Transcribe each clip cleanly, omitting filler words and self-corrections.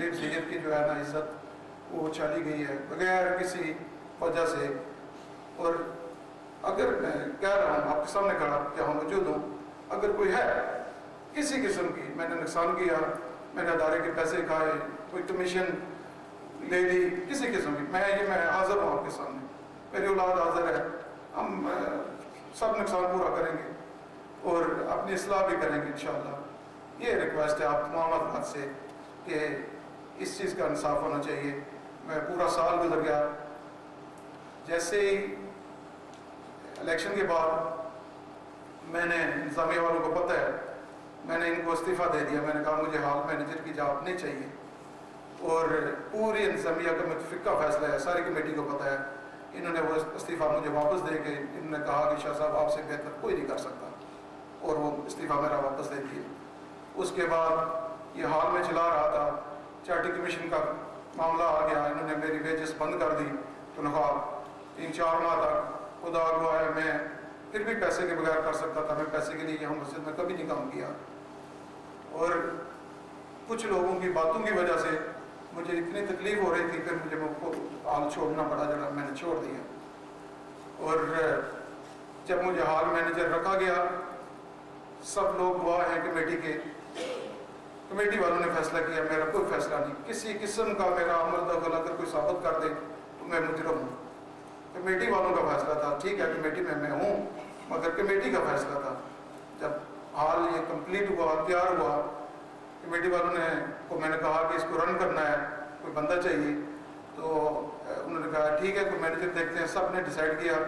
سلیم سید کی جو ہے نا عزت وہ چلی گئی ہے بغیر کسی وجہ سے. اور اگر میں کہہ رہا ہوں آپ کے سامنے کھڑا یہاں موجود ہوں, اگر کوئی ہے کسی قسم کی میں نے نقصان کیا, میں نے ادارے کے پیسے کھائے, کوئی کمیشن لے لی کسی قسم کی, میں حاضر ہوں آپ کے سامنے, میری اولاد حاضر ہے, ہم سب نقصان پورا کریں گے اور اپنی اصلاح بھی کریں گے انشاءاللہ. یہ ریکویسٹ ہے آپ تمام افراد سے کہ اس چیز کا انصاف ہونا چاہیے. میں پورا سال گزر گیا, جیسے ہی الیکشن کے بعد میں نے انتظامیہ والوں کو پتہ ہے, میں نے ان کو استعفیٰ دے دیا. میں نے کہا مجھے ہال مینیجر کی جاب نہیں چاہیے, اور پوری انتظامیہ کا متفقہ فیصلہ ہے, ساری کمیٹی کو پتہ ہے. انہوں نے وہ استعفیٰ مجھے واپس دے کے انہوں نے کہا کہ شاہ صاحب آپ سے بہتر کوئی نہیں کر سکتا, اور وہ استعفیٰ میرا واپس دے دیے. اس کے بعد یہ حال میں چلا رہا تھا, چارٹی کمیشن کا معاملہ آ گیا, انہوں نے میری ویجز بند کر دی, تنخواہ 3-4 ماہ تک. خدا گواہ ہے میں پھر بھی پیسے کے بغیر کر سکتا تھا, میں پیسے کے لیے یہاں مسجد میں کبھی نہیں کام کیا. اور کچھ لوگوں کی باتوں کی وجہ سے مجھے اتنی تکلیف ہو رہی تھی, پھر مجھے حال چھوڑنا پڑا, جگہ میں نے چھوڑ دیا. اور جب مجھے حال مینیجر رکھا گیا, سب لوگ گواہ ہیں کمیٹی کے, کمیٹی والوں نے فیصلہ کیا, میرا کوئی فیصلہ نہیں, کسی قسم کا میرا عمل دخل اگر کوئی ثابت کر دے تو میں مجرم ہوں. کمیٹی والوں کا فیصلہ تھا, ٹھیک ہے کمیٹی میں ہوں, مگر کمیٹی کا فیصلہ تھا. جب حال یہ کمپلیٹ ہوا, تیار ہوا, کمیٹی والوں نے کو میں نے کہا کہ اس کو رن کرنا ہے, کوئی بندہ چاہیے. تو انہوں نے کہا ٹھیک ہے کوئی مینیجر دیکھتے ہیں. سب نے ڈیسائیڈ کیا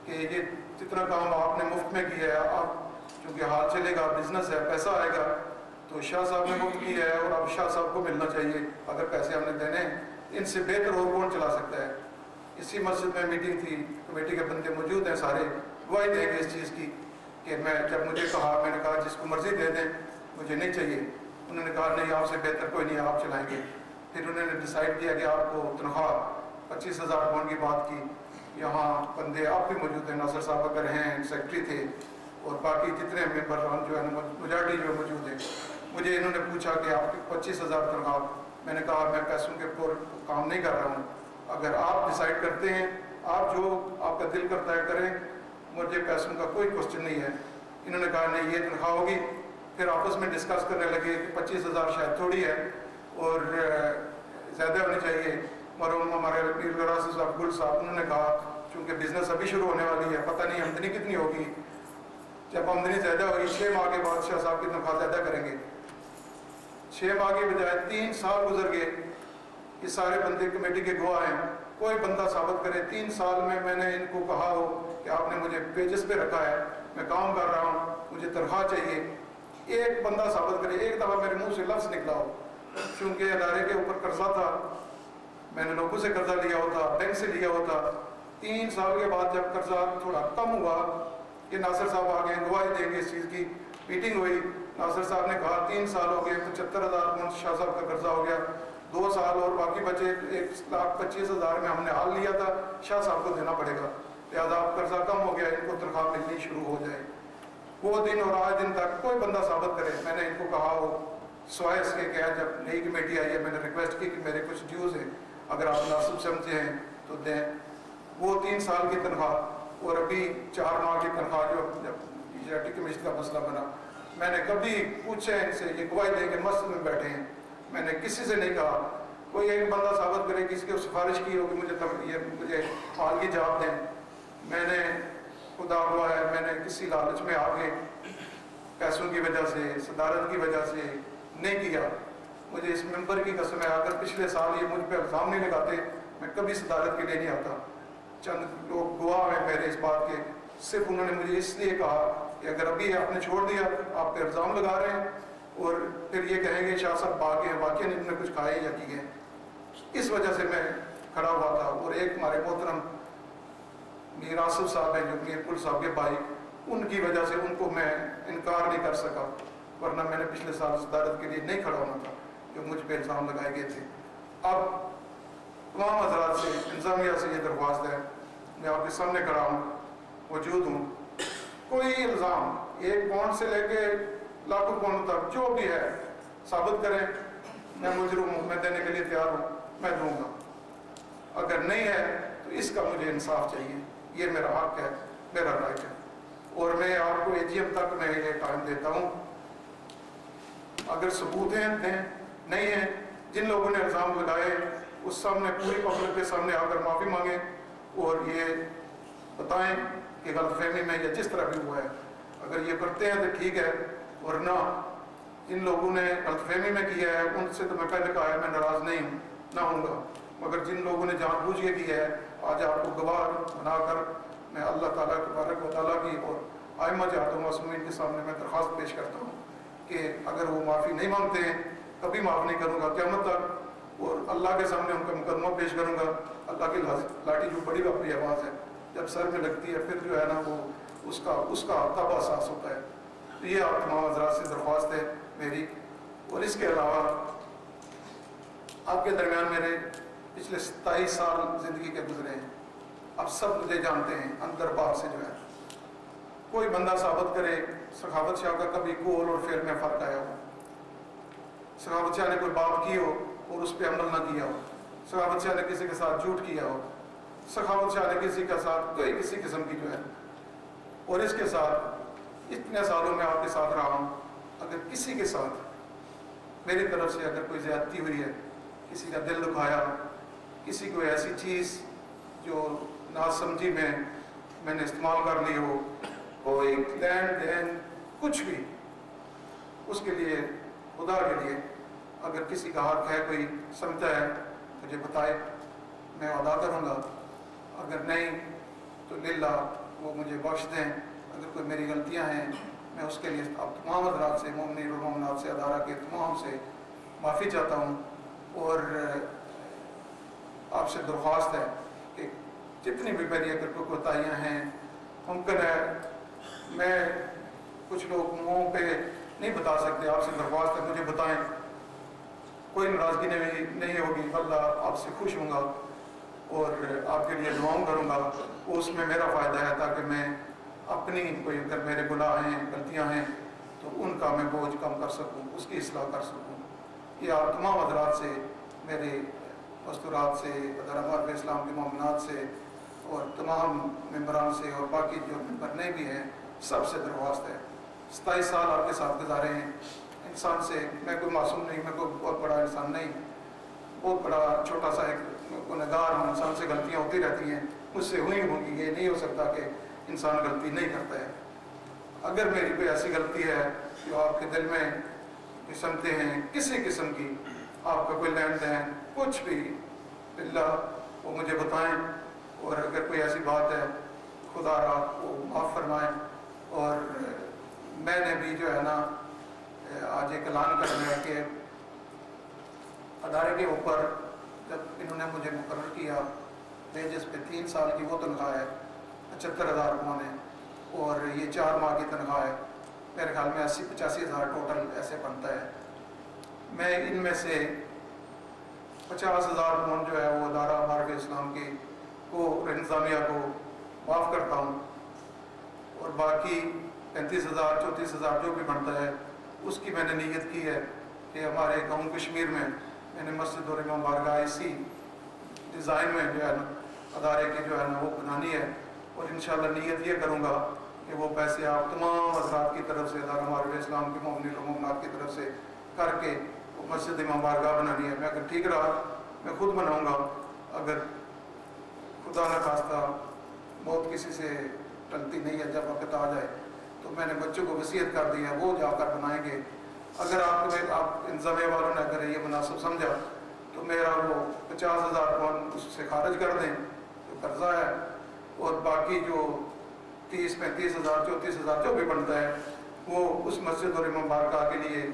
کہ یہ جتنا کام آپ نے مفت میں کیا ہے, آپ چونکہ حال چلے گا, بزنس ہے, پیسہ آئے گا, تو شاہ صاحب نے مفت کیا ہے اور اب شاہ صاحب کو ملنا چاہیے. اگر پیسے ہم نے دینے ہیں, ان سے بہتر اور کون چلا سکتا ہے. اسی مسجد میں میٹنگ تھی, کمیٹی کے بندے موجود ہیں, سارے گواہی دیں گے اس چیز کی کہ میں جب مجھے کہا, میں نے کہا جس کو مرضی دے دیں, مجھے نہیں چاہیے. انہوں نے کہا نہیں آپ سے بہتر کوئی نہیں, آپ چلائیں گے. پھر انہوں نے ڈیسائیڈ کیا کہ آپ کو تنخواہ 25,000 پاؤنڈ کی بات کی. یہاں بندے آپ بھی موجود ہیں, ناصر صاحب اگر ہیں, سیکرٹری تھے, اور باقی جتنے ممبران جو ہے میجارٹی جو موجود ہیں. مجھے انہوں نے پوچھا کہ آپ کی 25,000 تنخواہ. میں نے کہا میں پیسوں کے اوپر کام نہیں کر رہا ہوں, اگر آپ ڈیسائیڈ کرتے ہیں, آپ جو آپ کا دل کرتا ہے کریں, مجھے پیسوں کا کوئی کوشچن نہیں ہے. انہوں نے کہا نہیں یہ تنخواہ ہوگی. پھر آپس میں ڈسکس کرنے لگے کہ 25,000 شاید تھوڑی ہے اور زیادہ ہونی چاہیے. مرحوم ہمارے پیر غراسی صاحب گل صاحب, انہوں نے کہا چونکہ بزنس ابھی شروع ہونے والی ہے, پتہ نہیں آمدنی کتنی ہوگی, جب آمدنی زیادہ ہوگی 6 ماہ کے بعد شاہ صاحب کی تنخواہ زیادہ کریں گے. 6 ماہ کے بجائے 3 سال گزر گئے. یہ سارے بندے کمیٹی کے گواہ ہیں, کوئی بندہ ثابت کرے. 3 سال میں نے ان کو کہا ہو کہ آپ نے مجھے پیجز پہ رکھا ہے, میں کام کر رہا ہوں, مجھے تنخواہ چاہیے. ایک بندہ ثابت کرے. ایک دفعہ میرے منہ سے لفظ نکلا ہو, چونکہ ادارے کے اوپر قرضہ تھا, میں نے لوگوں سے قرضہ لیا ہوتا, بینک سے لیا ہوتا. 3 سال کے بعد جب قرضہ تھوڑا کم ہوا کہ ناصر صاحب آ گئے, گواہی دیں گے اس چیز کی. میٹنگ ہوئی, ناصر صاحب نے کہا 3 سال ہو گئے, 75,000 پاؤنڈ شاہ صاحب کا قرضہ ہو گیا, 2 سال اور باقی بچے 1,25,000 میں ہم نے حال لیا تھا, شاہ صاحب کو دینا پڑے گا, لہٰذا اب قرضہ کم ہو گیا, ان کو تنخواہ ملنی شروع ہو جائے. وہ دن اور آج دن تک کوئی بندہ ثابت کرے. میں نے ان کو کہا ہو سوائے اس کے کہ جب نئی کمیٹی آئی ہے, میں نے ریکویسٹ کی کہ میرے کچھ ڈیوز ہیں, اگر آپ مناسب سمجھتے ہیں تو دیں. وہ 3 سال کی تنخواہ اور ابھی 4 ماہ کی تنخواہ جو جب چارٹی کمیشن کا مسئلہ بنا, میں نے کبھی پوچھا ان سے, یہ گواہی دیں کہ مسجد میں بیٹھے ہیں, میں نے کسی سے نہیں کہا. کوئی ایک بندہ ثابت کرے کسی کو سفارش کی ہو کہ مجھے حال کی جاب دیں. میں نے خدا ہوا ہے, میں نے کسی لالچ میں آ کے پیسوں کی وجہ سے, صدارت کی وجہ سے نہیں کیا. مجھے اس ممبر کی قسم ہے, اگر پچھلے سال یہ مجھ پہ الزام نہیں لگاتے, میں کبھی صدارت کے لیے نہیں آتا. چند لوگ گواہ ہیں میرے اس بات کے, صرف انہوں نے مجھے اس لیے کہا کہ اگر ابھی آپ نے چھوڑ دیا, آپ پہ الزام لگا رہے ہیں, اور پھر یہ کہیں گے شاہ صاحب باقی ہیں, واقعی انہوں نے کچھ کھائے یا کیے. اس وجہ سے میں کھڑا ہوا تھا. اور ایک ہمارے محترم میر آصف صاحب ہیں جو میر کل صاحب کے بھائی, ان کی وجہ سے ان کو میں انکار نہیں کر سکا, ورنہ میں نے پچھلے سال صدارت کے لیے نہیں کھڑا ہونا تھا جو مجھ پہ الزام لگائے گئے تھے. اب تمام حضرات سے, انتظامیہ سے یہ درخواست ہے, میں آپ کے سامنے کھڑا ہوں, موجود ہوں, کوئی الزام 1 پاؤنڈ سے لے کے لاکھوں پاؤنڈ تک جو بھی ہے ثابت کریں. میں مجرم ہوں، میں دینے کے لیے تیار ہوں، میں دوں گا. اگر نہیں ہے تو اس کا مجھے انصاف چاہیے. یہ میرا حق ہے، میرا رائٹ ہے. اور میں آپ کو AGM تک میں یہ ٹائم دیتا ہوں. اگر ثبوت ہیں دیں، نہیں ہیں. جن لوگوں نے الزام لگائے اس سامنے پوری پبلک کے سامنے آ کر معافی مانگیں اور یہ بتائیں کہ غلط فہمی میں یا جس طرح بھی ہوا ہے. اگر یہ کرتے ہیں تو ٹھیک ہے، ورنہ جن لوگوں نے غلط فہمی میں کیا ہے ان سے تو میں پہلے کہا ہے میں ناراض نہیں ہوں، نہ ہوں گا. مگر جن لوگوں نے جان بوجھ کے کیا ہے، آج آپ کو گواہ بنا کر میں اللہ تعالیٰ تبارک و تعالیٰ کی اور ائمہ جہاد و معصومین کے سامنے میں درخواست پیش کرتا ہوں کہ اگر وہ معافی نہیں مانگتے ہیں کبھی معاف نہیں کروں گا قیامت تک. اور اللہ کے سامنے ان کا مقدمہ پیش کروں گا. اللہ کی لاٹھی جو بڑی بڑی آواز ہے جب سر میں لگتی ہے پھر جو ہے نا وہ اس کا تب احساس ہوتا ہے. تو یہ آپ تمام حضرات سے درخواست ہے میری. اور اس کے علاوہ آپ کے درمیان میرے پچھلے 27 سال زندگی کے گزرے ہیں. اب سب مجھے جانتے ہیں اندر باہر سے. جو ہے کوئی بندہ ثابت کرے سخاوت شاہ کا کبھی قول اور فعل میں فرق آیا ہو، سخاوت شاہ نے کوئی بات کی ہو اور اس پہ عمل نہ کیا ہو، سخاوت شاہ نے کسی کے ساتھ جھوٹ کیا ہو، سخاوت شاہ نے کسی کے ساتھ کوئی کسی قسم کی جو ہے. اور اس کے ساتھ اتنے سالوں میں آپ کے ساتھ رہا ہوں، اگر کسی کے ساتھ میری طرف سے اگر کوئی زیادتی ہوئی ہے، کسی کا دل دکھایا، کسی کو ایسی چیز جو ناسمجھی میں نے استعمال کر لی ہو، کوئی لین دین کچھ بھی، اس کے لیے خدا کے لیے اگر کسی کا حق ہے کوئی سمجھتا ہے مجھے بتائے، میں ادا کروں گا. اگر نہیں تو للہ وہ مجھے بخش دیں. اگر کوئی میری غلطیاں ہیں میں اس کے لیے اب تمام حضرات سے، مومنین اور مومنات سے، ادارہ کے تمام سے معافی چاہتا ہوں. اور آپ سے درخواست ہے کہ جتنی بھی میری اگر کوئی کوتاہیاں ہیں، ممکن ہے میں کچھ لوگ منہ پہ نہیں بتا سکتے، آپ سے درخواست ہے مجھے بتائیں. کوئی ناراضگی نہیں ہوگی، اللہ آپ سے خوش ہوں گا اور آپ کے لیے دعاؤں کروں گا. اس میں میرا فائدہ ہے تاکہ میں اپنی کوئی اگر میرے گناہ ہیں، غلطیاں ہیں تو ان کا میں بوجھ کم کر سکوں، اس کی اصلاح کر سکوں. یہ آپ تمام حضرات سے، میرے مستورات سے، ادارہ معارف اسلام کے مومنات سے اور تمام ممبران سے اور باقی جو ممبر نہیں بھی ہیں سب سے درخواست ہے. 27 سال آپ کے ساتھ گزارے ہیں. انسان سے میں کوئی معصوم نہیں، میں کوئی بہت بڑا انسان نہیں، بہت بڑا چھوٹا سا ایک گنہگار ہوں. انسان سے غلطیاں ہوتی رہتی ہیں، مجھ سے ہوئی ہوں گی. یہ نہیں ہو سکتا کہ انسان غلطی نہیں کرتا ہے. اگر میری کوئی ایسی غلطی ہے جو آپ کے دل میں سمجھتے ہیں کسی قسم کی، آپ کا کوئی لین دین کچھ بھی، اللہ وہ مجھے بتائیں. اور اگر کوئی ایسی بات ہے خدا را وہ معاف فرمائیں. اور میں نے بھی جو ہے نا آج ایک اعلان کرنا ہے کہ ادارے کے اوپر جب انہوں نے مجھے مقرر کیا ویجز پہ 3 سال کی وہ تنخواہ ہے 75,000 پونے، اور یہ 4 ماہ کی تنخواہ ہے. میرے خیال میں 80-85 ہزار ٹوٹل ایسے بنتا ہے. میں ان میں سے 50,000 پون جو ہے وہ ادارہ معارف اسلام کی کو انتظامیہ کو معاف کرتا ہوں، اور باقی 35,000 34,000 جو بھی بنتا ہے اس کی میں نے نیت کی ہے کہ ہمارے گاؤں کشمیر میں نے مسجد اور امام بارگاہ اسی ڈیزائن میں جو ہے نا ادارے کی جو ہے نا وہ بنانی ہے. اور انشاءاللہ نیت یہ کروں گا کہ وہ پیسے آپ تمام حضرات کی طرف سے، ادارہ معارف اسلام کے مومنین و مومنات کی طرف سے کر کے وہ مسجد امام بارگاہ بنانی ہے. میں اگر ٹھیک رہا میں خود بناؤں گا. اگر خدا نہ خواستہ موت کسی سے ٹلتی نہیں ہے، جب وقت آ جائے تو میں نے بچوں کو وصیت کر دی ہے وہ جا کر بنائیں گے. اگر آپ انتظامیہ والوں نے اگر یہ مناسب سمجھا تو میرا وہ 50,000 پون اس سے خارج کر دیں جو قرضہ ہے، اور باقی جو 30-35,000 34,000 جو بھی بنتا ہے وہ اس مسجد اور امام بارگاہ کے لیے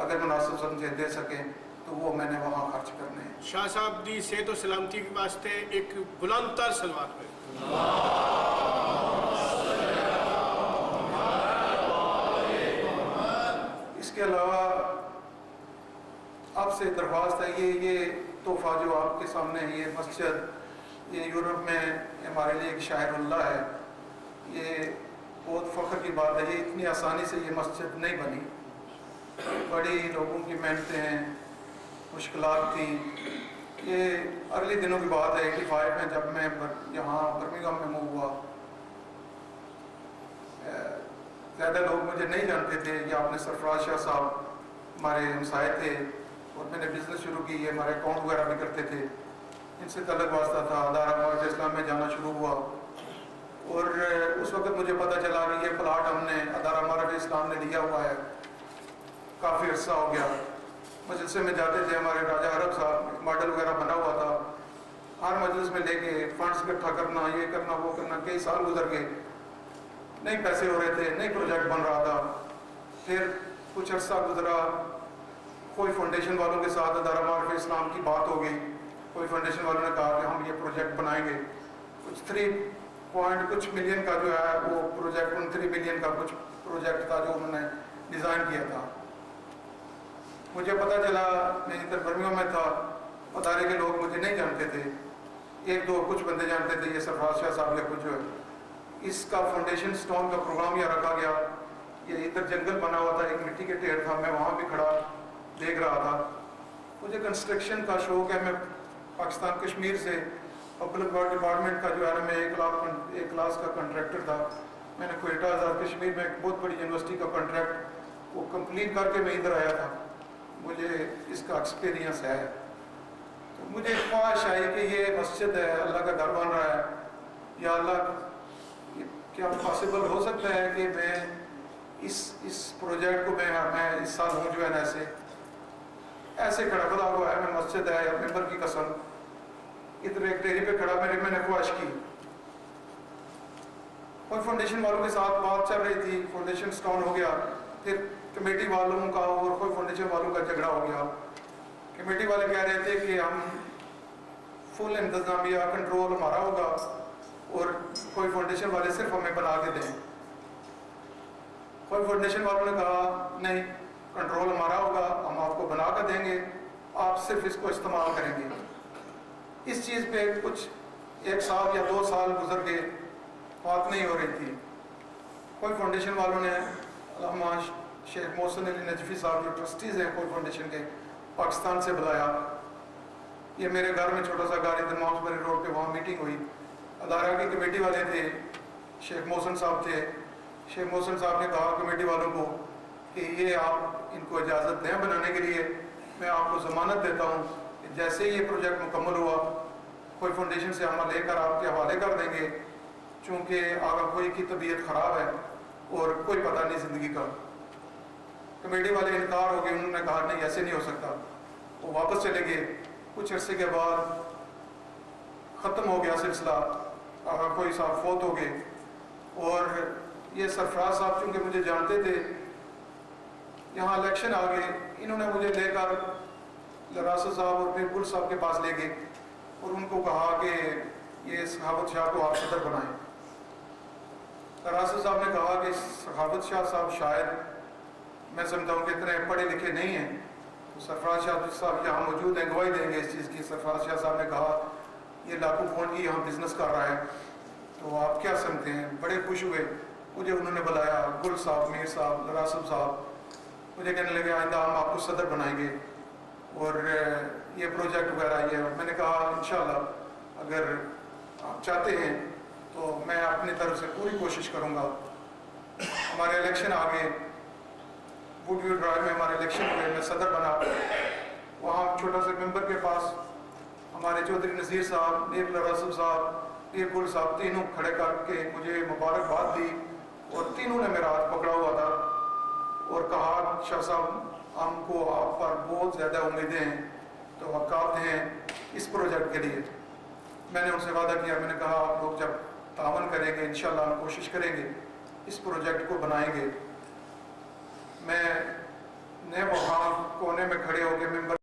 اگر مناسب سمجھے دے سکیں تو وہ میں نے وہاں خرچ کرنے ہیں. شاہ صاحب دی صحت و سلامتی کے واسطے ایک بلند تر سلوات میں اس کے علاوہ آپ سے درخواست ہے یہ تحفہ جو آپ کے سامنے ہے، یہ مسجد یہ یورپ میں ہمارے لیے ایک شاعر اللہ ہے. یہ بہت فخر کی بات ہے. یہ اتنی آسانی سے یہ مسجد نہیں بنی، بڑی لوگوں کی محنتیں ہیں. مشکلات تھیں. یہ اگلے دنوں کی بات ہے 85 میں جب میں یہاں برمنگھم میں موو ہوا. زیادہ لوگ مجھے نہیں جانتے تھے. یہ آپ نے سرفراز شاہ صاحب ہمارے ہمسائے تھے اور میں نے بزنس شروع کی. یہ ہمارے اکاؤنٹ وغیرہ بھی کرتے تھے. ان سے تعلق واسطہ تھا. ادارہ معارف اسلام میں جانا شروع ہوا اور اس وقت مجھے پتہ چلا کہ یہ پلاٹ ہم نے ادارہ معارف اسلام نے لیا ہوا ہے. کافی عرصہ ہو گیا. مجلسے میں جاتے تھے. ہمارے راجہ عرب صاحب ماڈل وغیرہ بنا ہوا تھا. ہر مجلس میں لے کے فنڈز اکٹھا کرنا, یہ کرنا وہ کرنا. کئی سال گزر گئے, نہیں پیسے ہو رہے تھے, نہیں پروجیکٹ بن رہا تھا. پھر کچھ عرصہ گزرا. کوئی فاؤنڈیشن والوں کے ساتھ ادارہ معارف اسلام کی بات ہو گئی. کوئی فاؤنڈیشن والوں نے کہا کہ ہم یہ پروجیکٹ بنائیں گے. کچھ 3 ملین کا جو ہے وہ پروجیکٹ, 3 ملین کا کچھ پروجیکٹ تھا جو انہوں نے ڈیزائن کیا تھا. مجھے پتہ چلا, میں ادھر برمنگھم میں تھا, ادارے کے لوگ مجھے نہیں جانتے تھے. 1-2 کچھ بندے جانتے تھے. یہ سرفراز شاہ صاحب کے کچھ جو ہے اس کا فاؤنڈیشن سٹون کا پروگرام یہاں رکھا گیا. یہ ادھر جنگل بنا ہوا تھا, ایک مٹی کے ڈھیر تھا. میں وہاں بھی کھڑا دیکھ رہا تھا. مجھے کنسٹرکشن کا شوق ہے. میں پاکستان کشمیر سے پبلک ورک ڈپارٹمنٹ کا جو ہے نا, میں 1 کلاس کا کنٹریکٹر تھا. میں نے کوئٹہ آزاد کشمیر میں ایک بہت بڑی یونیورسٹی کا کنٹریکٹ وہ کمپلیٹ کر کے میں ادھر آیا تھا. مجھے اس کا ایکسپیرینس ہے. تو مجھے خواہش آئی کہ یہ مسجد ہے, اللہ کا گھر بن رہا ہے. یا اللہ, کیا پاسبل ہو سکتا ہے کہ میں اس پروجیکٹ کو میں اس سال ہوں جو ہے نا ایسے کھڑا خدا ہوا ہے. میں مسجد ہے یا ممبر کی قسم ادھر ایک ڈیری پہ کھڑا. میں نے خواہش کی. اور فاؤنڈیشن والوں کے ساتھ بات چل رہی تھی. فاؤنڈیشن سٹون ہو گیا. پھر کمیٹی والوں کا اور کوئی فاؤنڈیشن والوں کا جھگڑا ہو گیا. کمیٹی والے کہہ رہے تھے کہ ہم فل انتظامیہ کنٹرول ہمارا ہوگا اور کوئی فاؤنڈیشن والے صرف ہمیں بنا کے دیں. کوئی فاؤنڈیشن والوں نے کہا نہیں, کنٹرول ہمارا ہوگا, ہم آپ کو بنا کر دیں گے, آپ صرف اس کو استعمال کریں گے. اس چیز پہ کچھ 1 سال یا 2 سال گزر گئے, بات نہیں ہو رہی تھی. کوئی فاؤنڈیشن والوں نے علامہ شیخ محسن علی نجفی صاحب جو ٹرسٹیز ہیں کوئی فاؤنڈیشن کے, پاکستان سے بلایا. یہ میرے گھر میں چھوٹا سا گھر ادھر ماؤسبری روڈ پہ, وہاں میٹنگ ہوئی. ادارہ کی کمیٹی والے تھے, شیخ محسن صاحب تھے. شیخ محسن صاحب نے کہا کمیٹی والوں کو کہ یہ آپ ان کو اجازت دیں بنانے کے لیے, میں آپ کو ضمانت دیتا ہوں کہ جیسے ہی یہ پروجیکٹ مکمل ہوا کوئی فاؤنڈیشن سے ہم لے کر آپ کے حوالے کر دیں گے, چونکہ آگا کوئی کی طبیعت خراب ہے اور کوئی پتہ نہیں زندگی کا. کمیٹی والے انکار ہو گئے. انہوں نے کہا نہیں ایسے نہیں ہو سکتا. وہ واپس چلے گئے. کچھ عرصے کے بعد ختم ہو گیا سلسلہ. آگا کوئی صاحب فوت ہو گئے اور یہ سرفراز صاحب چونکہ مجھے جانتے تھے, یہاں الیکشن آ گئے. انہوں نے مجھے لے کر لراثت صاحب اور پھر گل صاحب کے پاس لے گئے اور ان کو کہا کہ یہ سخاوت شاہ کو آپ صدر بنائیں. لراثت صاحب نے کہا کہ سخاوت شاہ صاحب شاید, میں سمجھتا ہوں کہ اتنے پڑھے لکھے نہیں ہیں. تو سرفراز شاہ صاحب یہاں موجود ہیں, گواہی دیں گے اس چیز کی. سرفراز شاہ صاحب نے کہا یہ لاکھوں پاؤنڈ کی یہاں بزنس کر رہا ہے, تو آپ کیا سمجھتے ہیں. بڑے خوش ہوئے. مجھے انہوں نے بلایا, گل صاحب, میر صاحب, لراثت صاحب. مجھے کہنے لگے آئندہ ہم آپ کو صدر بنائیں گے اور یہ پروجیکٹ وغیرہ یہ. میں نے کہا انشاءاللہ اگر آپ چاہتے ہیں تو میں اپنی طرف سے پوری کوشش کروں گا. ہمارے الیکشن آ گئے. ووڈ ویو ڈرائیو میں ہمارے الیکشن ہوئے. میں صدر بنا. وہاں چھوٹا سے ممبر کے پاس ہمارے چودھری نذیر صاحب, میر لراثت صاحب, میر گل صاحب تینوں کھڑے کر کے مجھے مبارکباد دی اور تینوں نے میرا ہاتھ پکڑا ہوا تھا اور کہا شاہ صاحب ہم کو آپ پر بہت زیادہ امیدیں ہیں, توقعات ہیں اس پروجیکٹ کے لیے. میں نے ان سے وعدہ کیا. میں نے کہا آپ لوگ جب تعاون کریں گے انشاءاللہ ہم کوشش کریں گے اس پروجیکٹ کو بنائیں گے. میں نے وہاں کونے میں کھڑے ہو کے ممبر